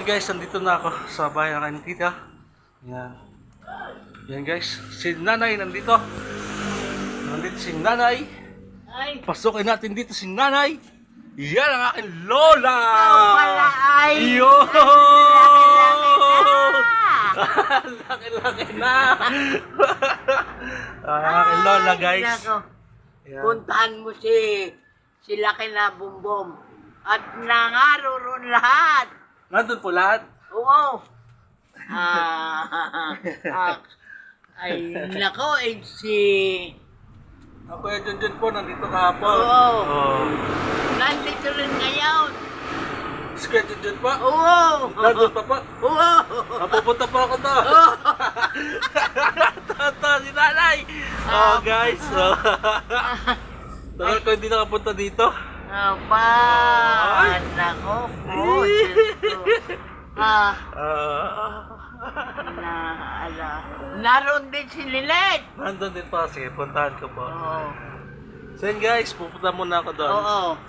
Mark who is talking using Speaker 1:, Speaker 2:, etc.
Speaker 1: Guys, nandito na ako sa bahay ng aking tita. Yan. Yan guys, si nanay nandito. Nandito si nanay.
Speaker 2: Ay,
Speaker 1: Pasukin natin dito si nanay. Yan ang aking lola!
Speaker 2: wala ay.
Speaker 1: Yun!
Speaker 2: Laki-laki na.
Speaker 1: Laki-laki na! Ang aking lola guys.
Speaker 2: Nako.
Speaker 1: Yan.
Speaker 2: Puntahan mo si Laki na Bumbom. At nangaroon lahat.
Speaker 1: Nandun po lahat.
Speaker 2: Oo. Ay, nako, si...
Speaker 1: Ako yung Junjun po, nandito kahapon.
Speaker 2: Oo.
Speaker 1: Oh.
Speaker 2: Nandito rin ngayon.
Speaker 1: Si Kuya Junjun po?
Speaker 2: Oo.
Speaker 1: Nandun pa po?
Speaker 2: Oo.
Speaker 1: Napupunta po ako doon.
Speaker 2: Oo.
Speaker 1: Toto, si nanay. Oh guys. Oh. Tagal ko hindi nakapunta dito.
Speaker 2: Aba, nako po, Diyos ko. Naroon din si Lilet.
Speaker 1: Nandun din po. Sige, puntahan ko po.
Speaker 2: Oo.
Speaker 1: So yun guys, pupunta muna ako doon.
Speaker 2: Oo.